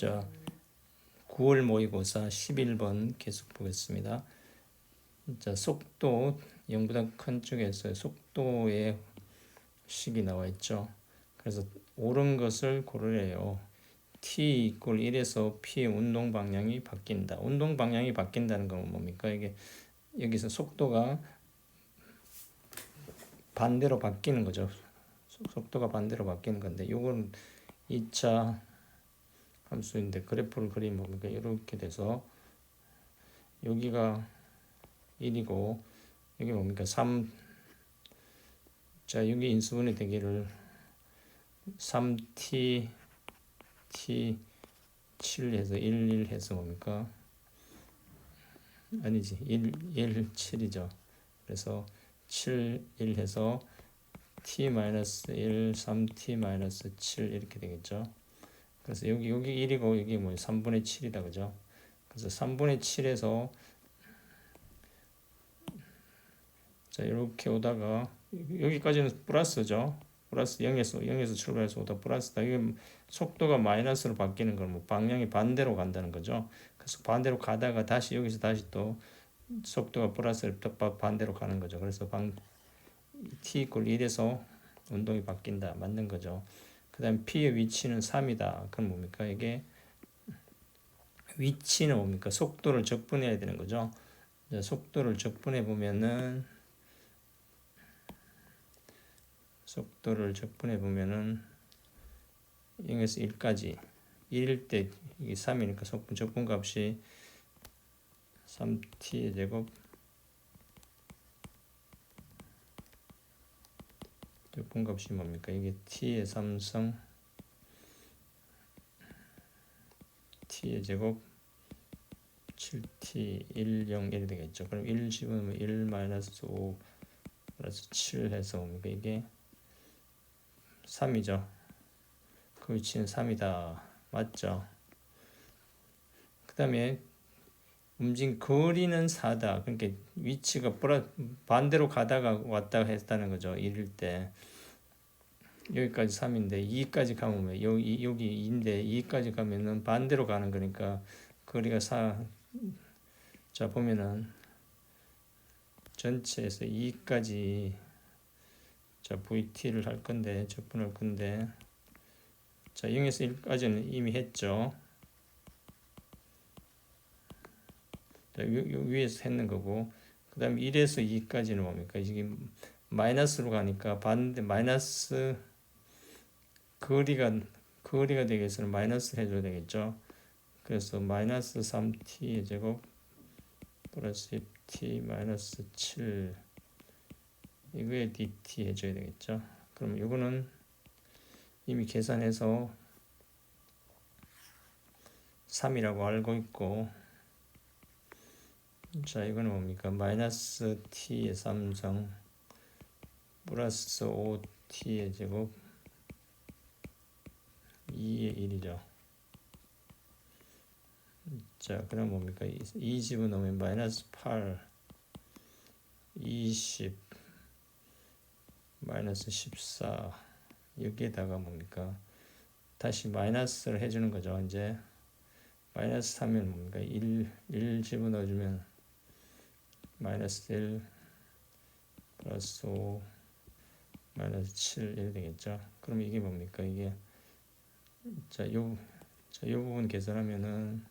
자, 9월 모의고사 11번 계속 보겠습니다. 자, 속도 0보다 큰 쪽에서 속도의 식이 나와 있죠. 그래서 옳은 것을 고르래요. t 이퀄 1에서 p의 운동 방향이 바뀐다. 운동 방향이 바뀐다는 건 뭡니까? 이게 여기서 속도가 반대로 바뀌는 거죠. 속도가 반대로 바뀌는 건데, 요건 2차 함수인데 그래프를 그리면 뭡니까? 이렇게 돼서 여기가 1이고 여기 뭡니까? 3. 자, 여기 인수분해 되기를 3t t 7 해서 1 해서 뭡니까? 아니지, 1 7이죠. 그래서 7 1 해서 t-1 3t 7 이렇게 되겠죠. 그래서 여기 1이고 여기 뭐 3분의 7이다, 그죠? 그래서 3분의 7에서 자, 이렇게 오다가 여기까지는 플러스죠. 플러스 0에서 출발해서 오다 플러스다. 이게 속도가 마이너스로 바뀌는 건 뭐 방향이 반대로 간다는 거죠. 그래서 반대로 가다가 다시 여기서 다시 또 속도가 플러스로 반대로 가는 거죠. 그래서 t 이퀄 1에서 운동이 바뀐다. 맞는 거죠. 그 다음에 p의 위치는 3이다. 그럼 뭡니까? 이게 위치는 뭡니까? 속도를 적분해야 되는 거죠. 속도를 적분해 보면은 0에서 1까지 1일 때 이게 3이니까 적분값이 3t의 제곱 적분값이 뭡니까? 이게 t의 3승 t의 제곱 7t 1 0 1이 되겠죠. 그럼 1 집으면 1 마이너스 5 플러스 7 해서 뭡니까? 이게 3이죠. 그 위치는 3이다. 맞죠? 그 다음에 움직인 거리는 4다. 그러니까 위치가 반대로 가다가 왔다 했다는 거죠. 1일 때. 여기까지 3인데 2까지 가면 여기 2인데 2까지 가면은 반대로 가는 거니까 거리가 4. 자, 보면은 전체에서 2까지 자, VT를 할 건데 적분할 건데 자, 0에서 1까지는 이미 했죠. 자, 위에서 했는 거고 그 다음에 1에서 2까지는 뭡니까? 이게 마이너스로 가니까 반대 마이너스 거리가 되기 위해서는 마이너스 해줘야 되겠죠. 그래서 마이너스 3t 제곱 플러스 t 마이너스 7 이거에 dt 해줘야 되겠죠. 그럼 이거는 이미 계산해서 3이라고 알고 있고 자, 이거는 뭡니까? 마이너스 t의 3성 플러스 5t의 제곱 2의 1이죠. 자, 그럼 뭡니까? 2 집어넣으면 마이너스 8 20 마이너스 14 여기에다가 뭡니까? 다시 마이너스를 해주는 거죠. 이제 마이너스 3면 뭡니까? 1 집어넣어주면 마이너스 1 플러스 5 마이너스 7 이렇게 되겠죠. 그럼 이게 뭡니까? 이게 요 부분 계산하면은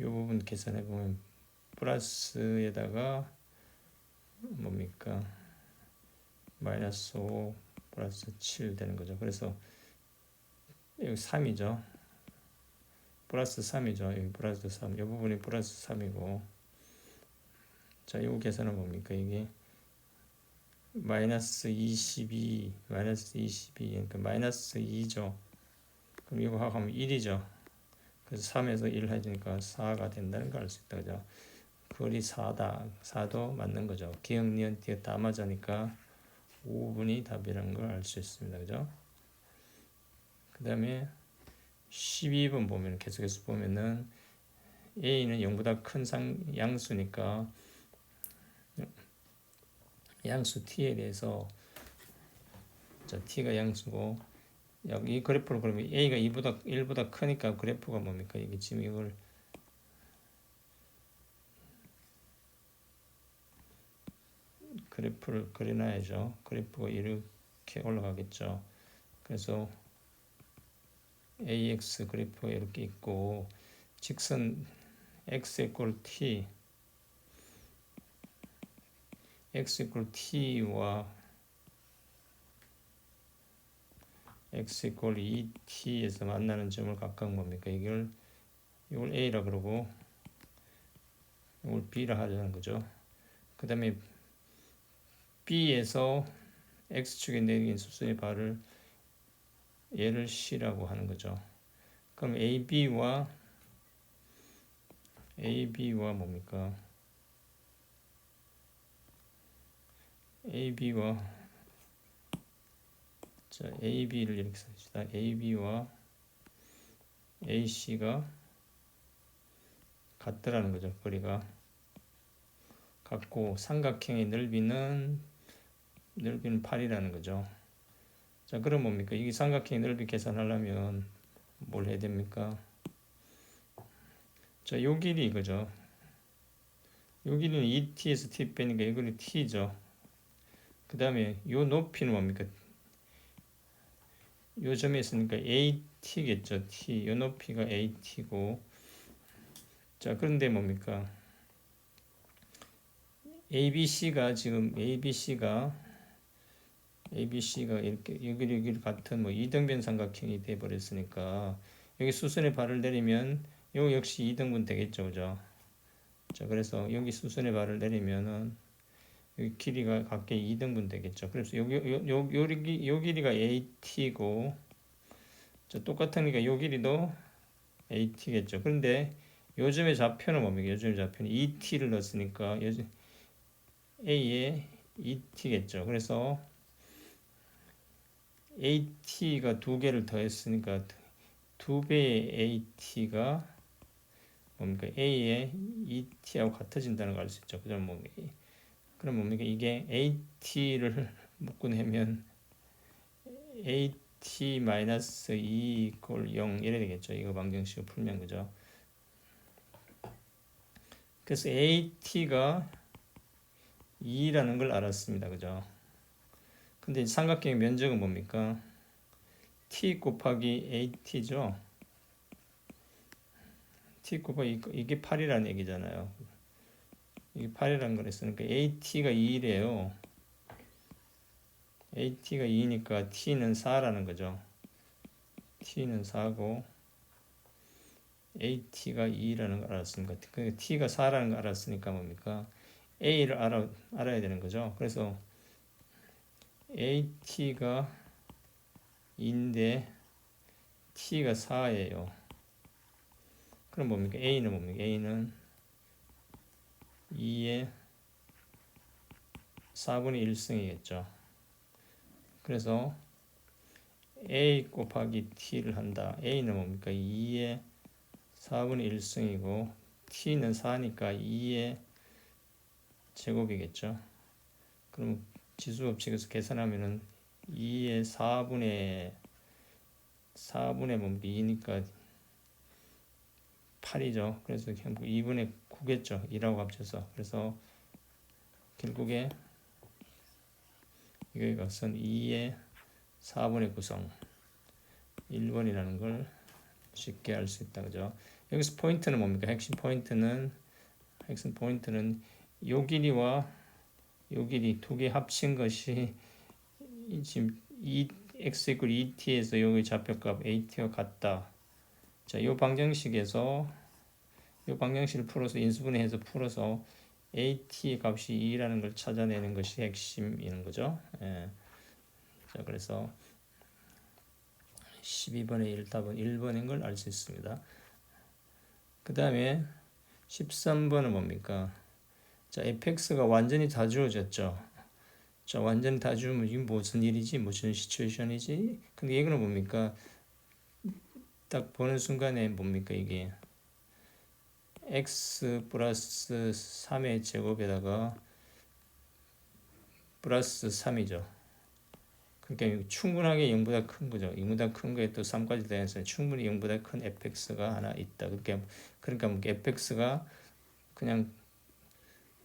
요 부분 계산해 보면 플러스에다가 뭡니까? 마이너스 5 플러스 7 되는 거죠. 그래서 여기 3이죠. 플러스 3이죠. 여기 플러스 3. 이 부분이 플러스 3이고 자, 이 계산은 뭡니까? 이게 마이너스 22 그러니까 마이너스 2죠. 그럼 이거 하면 1이죠. 그래서 3에서 1 해주니까 4가 된다는 걸 알 수 있다. 그죠? 거리 4다. 4도 맞는 거죠. 기억, 니은, 티읕 다 맞으니까 5분이 답이라는 걸 알 수 있습니다. 그죠? 그 다음에 12번 보면 계속해서 보면은 A는 0보다 큰 양수니까 양수 T에 대해서 자, T가 양수고 이 그래프를 그러면 A가 1보다 크니까 그래프가 뭡니까? 이게 지금 이걸 그래프를 그려놔야죠. 그래프가 이렇게 올라가겠죠. 그래서 AX 그래프가 이렇게 있고 직선 X equal T X equal T와 X equal 2T에서 만나는 점을 각각 뭡니까? 이걸 A라 그러고 이걸 B라 하자는 거죠. 그 다음에 B에서 X축에 내린 수순의 발을 얘를 C라고 하는 거죠. 그럼 AB와 뭡니까? AB를 이렇게 씁시다. AB와 AC가 같더라는 거죠. 거리가 같고 삼각형의 넓이는 8이라는 거죠. 자, 그럼 뭡니까? 이게 삼각형의 넓이 계산하려면 뭘 해야 됩니까? 자, 요 길이 이거죠. 요 길이는 2t에서 t 빼니까 이거는 t죠. 그 다음에 요 높이는 뭡니까? 요 점에 있으니까 at겠죠. t. 요 높이가 at고. 자, 그런데 뭡니까? ABC가 이렇게 여기 같은 뭐 이등변 삼각형이 돼 버렸으니까 여기 수선의 발을 내리면 요 역시 2등분 되겠죠, 그죠? 자, 그래서 여기 수선의 발을 내리면은 여기 길이가 각기 2등분 되겠죠. 그래서 요 길이가 AT고, 자, 똑같으니까 요 길이도 AT겠죠. 그런데 요즘의 좌표는 뭡니까? 요즘의 좌표는 ET를 넣었으니까 A에 ET겠죠. 그래서 AT가 두 개를 더했으니까 두 배의 AT가 뭡니까? A의 ET하고 같아진다는 걸 알 수 있죠. 그럼 뭡니까? 이게 AT를 묶어내면 AT-2 이퀄 0 이래 되겠죠. 이거 방정식을 풀면 그죠? 그래서 AT가 2라는 걸 알았습니다. 그죠? 근데 삼각형의 면적은 뭡니까? T 곱하기 AT죠. T 곱하기 이게 8이라는 얘기잖아요. 이게 8이라는 걸 했으니까 AT가 2래요. AT가 2니까 T는 4라는 거죠. T는 4고 AT가 2라는 걸 알았으니까 T가 4라는 걸 알았으니까 뭡니까? A를 알아야 되는 거죠. 그래서 AT가 2인데 T가 4예요. 그럼 뭡니까? A는 뭡니까? A는 2의 4분의 1승이겠죠. 그래서 A 곱하기 T를 한다. A는 뭡니까? 2의 4분의 1승이고 T는 4니까 2의 제곱이겠죠. 그럼 지수법칙에서 계산하면은 2의 4분의 뭡니까? 2니까 8이죠. 그래서 결국 2분의 9겠죠. 2라고 합쳐서. 그래서 결국에 이거의 값은 2의 4분의 9성 1번이라는 걸 쉽게 알 수 있다. 그죠? 여기서 포인트는 뭡니까? 핵심 포인트는 요 길이와 요 길이 두 개 합친 것이 지금 x 이퀄 2t에서 여기 좌표값 at와 같다. 자, 요 방정식을 풀어서 인수분해해서 풀어서 at 값이 2라는 걸 찾아내는 것이 핵심이는 거죠. 예. 자, 그래서 12번의 1 답은 1번인 걸 알 수 있습니다. 그 다음에 13번은 뭡니까? 자, fx가 완전히 다 주어졌죠. 자, 완전히 다 주면 이게 무슨 일이지? 무슨 시츄에이션이지? 근데 이거는 뭡니까? 딱 보는 순간에 뭡니까? 이게 x 플러스 3의 제곱에다가 플러스 3이죠. 그러니까 충분하게 0보다 큰 거죠. 0보다 큰 거에 또 3까지 더해서 충분히 0보다 큰 fx가 하나 있다. 그러니까 뭐 fx가 그냥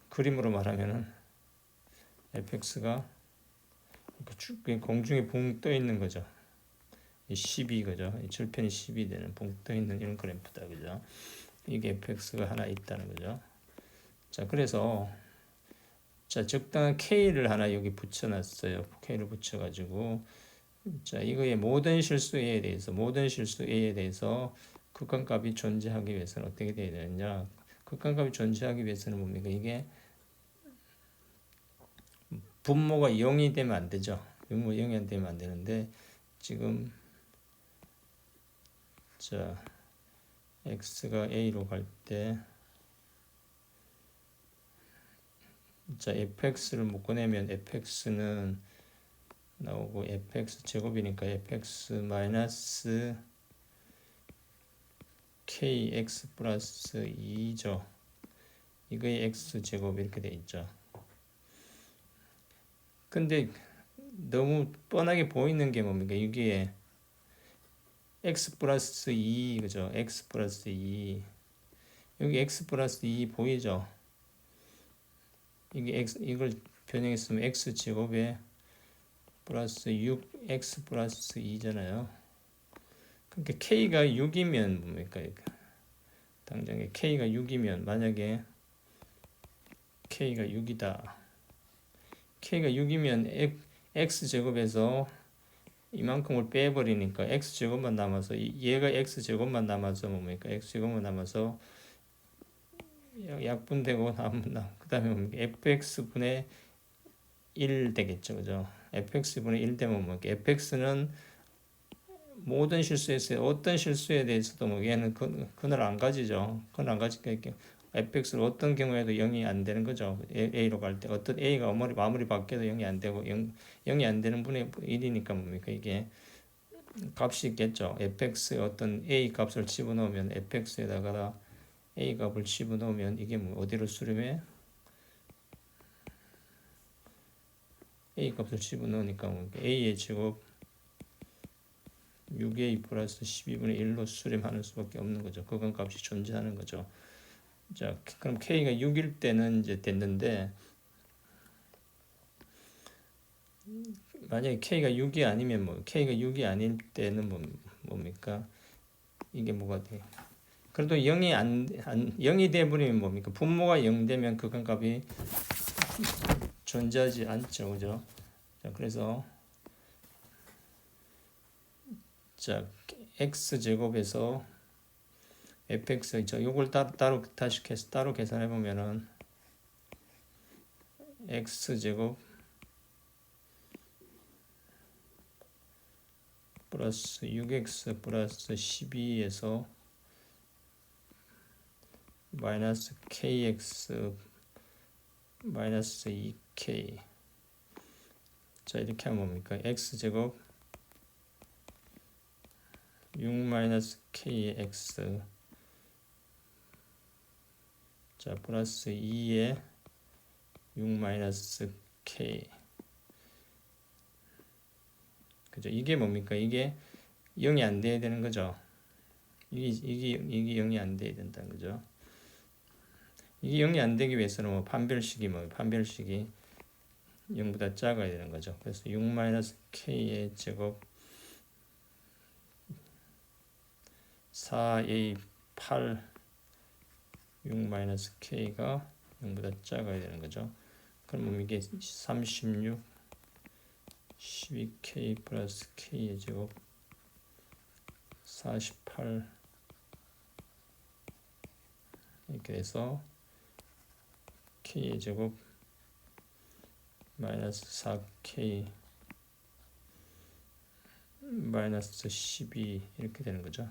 그림으로 말하면은 fx가 공중에 붕 떠 있는 거죠. 12 그죠? 절편이 10이 되는 붕 떠 있는 이런 그래프다. 그죠? 이게 fx가 하나 있다는 거죠. 자, 그래서 자, 적당한 k를 하나 여기 붙여놨어요. k를 붙여가지고 자, 이거의 모든 실수 a에 대해서 극한값이 존재하기 위해서는 어떻게 돼야 되느냐? 극한값이 존재하기 위해서는 뭡니까? 이게 분모가 0이 되면 안 되죠. 분모 0이 안 되면 안 되는데 지금 자, x가 a로 갈 때 자, fx를 묶어내면 fx는 나오고 fx 제곱이니까 fx 마이너스 kx 플러스 2죠. 이거의 x 제곱 이렇게 돼 있죠. 근데 너무 뻔하게 보이는 게 뭡니까? 이게 x 플러스 2 그죠? x 플러스 2 여기 x 플러스 2 보이죠? 이게 이걸 변형했으면 x 제곱에 플러스 6x 플러스 2잖아요. 그러니까 k가 6이면 뭡니까? 당장에 k가 6이면 만약에 k가 6이다. k가 6이면 x제곱에서 이만큼을 빼버리니까 x제곱만 남아서 얘가 x제곱만 남아서 뭡니까? x제곱만 남아서 약분되고 그 다음에 뭡니까? fx분의 1 되겠죠. 그죠? fx분의 1 되면 뭡니까? fx는 모든 실수에서 어떤 실수에 대해서도 뭐 얘는 근을 안 가지죠. 근을 안 가지니까 fx를 어떤 경우에도 0이 안 되는 거죠. a로 갈 때 어떤 a가 마무리 바뀌어도 0이 안 되고 0이 안 되는 분의 1이니까 뭡니까? 이게 값이 있겠죠. fx의 어떤 a 값을 집어넣으면 fx에다가 a 값을 집어넣으면 이게 뭐 어디로 수렴해? a 값을 집어넣으니까 뭐 a의 제곱 6a 플러스 12분의 1로 수렴하는 수밖에 없는 거죠. 그건 값이 존재하는 거죠. 자, 그럼 k가 6일 때는 이제 됐는데 만약에 k가 6이 아니면 뭐 k가 6이 아닐 때는 뭡니까? 이게 뭐가 돼? 그래도 0이 돼버리면 뭡니까? 분모가 0 되면 극한값이 존재하지 않죠. 그죠? 자, 그래서 자, x제곱에서 fx 요걸 따로 계산해 보면은 x제곱 플러스 6x 플러스 12에서 마이너스 kx 마이너스 2k 자, 이렇게 하면 뭡니까? x제곱 6 마이너스 kx 자, 플러스 2에 6 마이너스 k 그죠? 이게 뭡니까? 이게 0이 안 돼야 되는 거죠. 이게 0이 안 돼야 된다는 거죠. 이게 0이 안 되기 위해서는 뭐 판별식이 0보다 작아야 되는 거죠. 그래서 6 마이너스 k의 제곱 4a 8 6 마이너스 k가 0보다 작아야 되는 거죠. 그럼 이게 36 12k 플러스 k의 제곱 48 이렇게 돼서 k의 제곱 마이너스 4k 마이너스 12 이렇게 되는 거죠.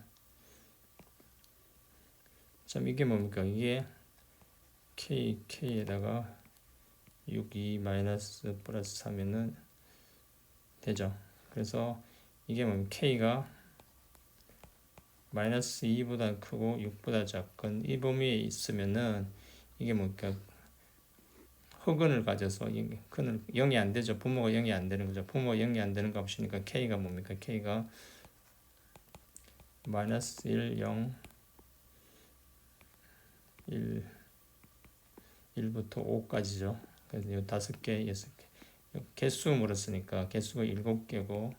참 이게 뭡니까? 이게 k에다가 6, 2 마이너스 플러스 3이면 되죠. 그래서 이게 뭡니까? k가 마이너스 2보다 크고 6보다 작건 이 범위에 있으면은 이게 뭡니까? 흑은을 가져서 근을 0이 안 되죠. 분모가 0이 안 되는 거죠. 분모가 0이 안 되는 값이니까 K가 뭡니까? K가 마이너스 1, 0, 1, 1부터 5까지죠. 그래서 이 5개, 6개. 개수 물었으니까 개수가 7개고,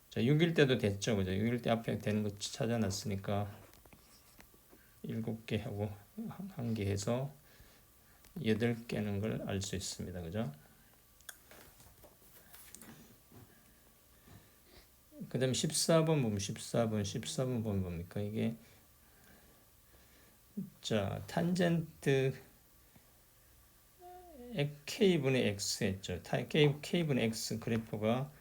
자, 6일 때도 됐죠. 그죠? 6일 때 앞에 되는 거 찾아놨으니까 7개 하고 1개 해서 8개는 걸 알 수 있습니다. 그죠? 그 다음에 14번 보면 14번 보면 뭡니까? 이게 자, 탄젠트 K분의 X 했죠. K분의 X 그래프가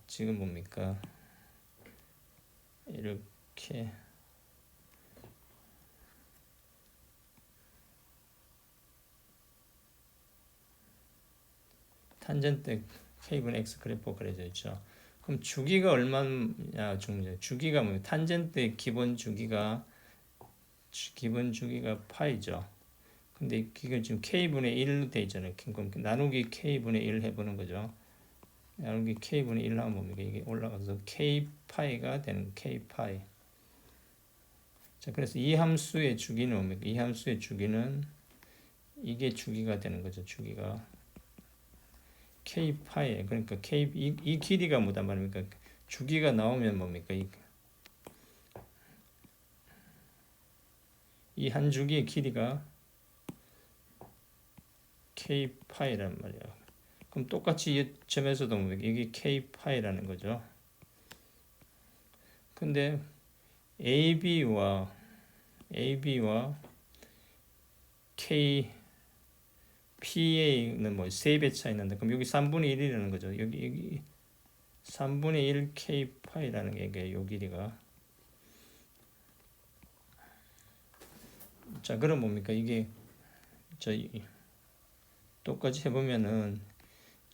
지금 뭡니까? 이렇게 탄젠트 K분의 X 그래프가 그려져 있죠. 그럼 주기가 얼마냐? 주기가 뭐 탄젠트의 기본 주기가 파이죠. 근데 이게 지금 K분의 1로 돼 있잖아요. 그럼 나누기 K분의 1 해보는 거죠. 나누기 K분의 1 하면 뭡니까? 이게 올라가서 K파이가 되는 K파이. 자, 그래서 이 함수의 주기는 뭡니까? 이 함수의 주기는 이게 주기가 되는 거죠. 주기가 K파이. 그러니까 이 길이가 뭐단 말입니까? 주기가 나오면 뭡니까? 이 한 주기의 길이가 K파이란 말이야. 그럼 똑같이 이 점에서도 뭡니까? 이게 K파이라는 거죠. 근데 AB와 KPA는 뭐 3배 차이 난다. 그럼 여기 3분의 1이라는 거죠. 여기 3분의 1 K파이라는 게 요 길이가. 자, 그럼 뭡니까? 이게 똑같이 해보면은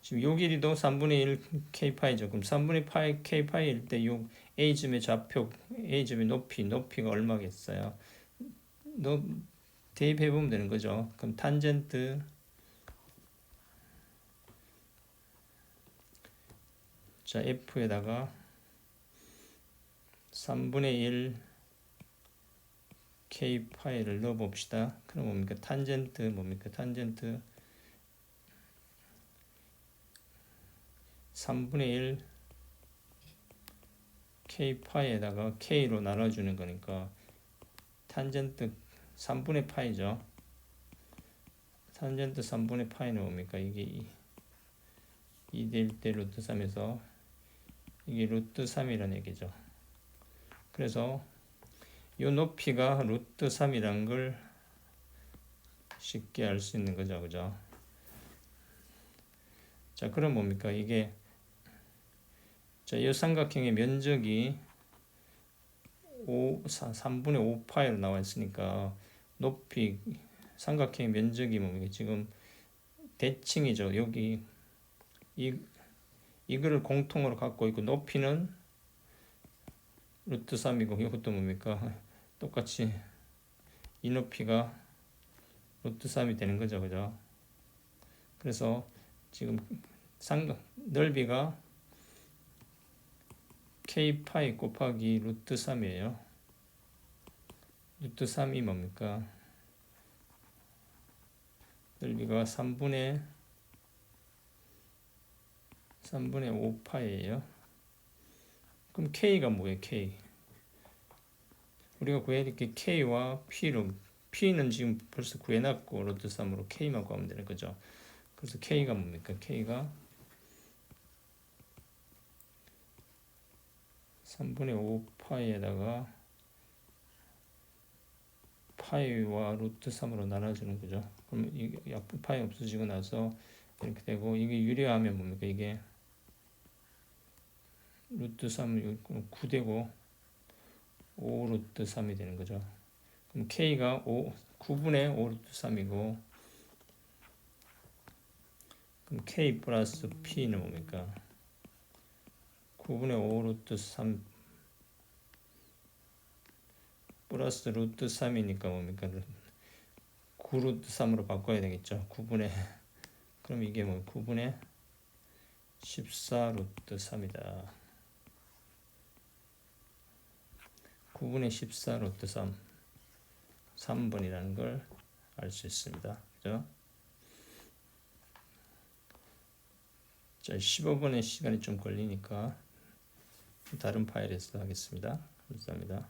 지금 요 길이도 3분의 1 K파이죠. 그럼 3분의 K파이일 때 요 A점의 좌표, A점의 높이가 얼마겠어요? 대입해보면 되는 거죠. 그럼 탄젠트 자, F에다가 3분의 1 K파이를 넣어봅시다. 그럼 뭡니까? 탄젠트 3분의 1 K파이에다가 K로 나눠주는 거니까 탄젠트 3분의 파이죠. 탄젠트 3분의 파이는 뭡니까? 이게 2대1 대 루트 3에서 이게 루트 3이라는 얘기죠. 그래서 이 높이가 루트 3이라는 걸 쉽게 알 수 있는 거죠. 그죠? 자, 그럼 뭡니까? 이게 자, 이 삼각형의 면적이 3분의 5파이로 나와 있으니까 높이 삼각형의 면적이 뭡니까? 지금 대칭이죠. 여기 이거를 공통으로 갖고 있고 높이는 루트 3이고 이것도 뭡니까? 똑같이 이 높이가 루트 3이 되는 거죠. 그죠? 그래서 지금 넓이가 K파이 곱하기 루트 3이에요. 루트 3이 뭡니까? 넓이가 3분의 5파이예요. 그럼 K가 뭐예요? K. 우리가 구해야 될 게 K와 P로, P는 지금 벌써 구해놨고 루트 3으로 K만 구하면 되는 거죠. 그래서 K가 뭡니까? K가 3분의 5파이에다가 파이와 루트 3으로 나눠주는 거죠. 그럼 이 파이 없어지고 나서 이렇게 되고 이게 유리하면 뭡니까? 이게 루트 3 9되고 5 루트 3이 되는 거죠. 그럼 K가 9분의 5 루트 3이고 그럼 K 플러스 P는 뭡니까? 9분의 5 루트 3 플러스 루트 3이니까 뭡니까? 9 루트 3으로 바꿔야 되겠죠. 9분의 그럼 이게 뭐 9분의 14 루트 3이다. 9분의 14 루트 3 3번이라는 걸 알 수 있습니다. 그죠? 자, 15분의 시간이 좀 걸리니까 다른 파일에서 하겠습니다. 감사합니다.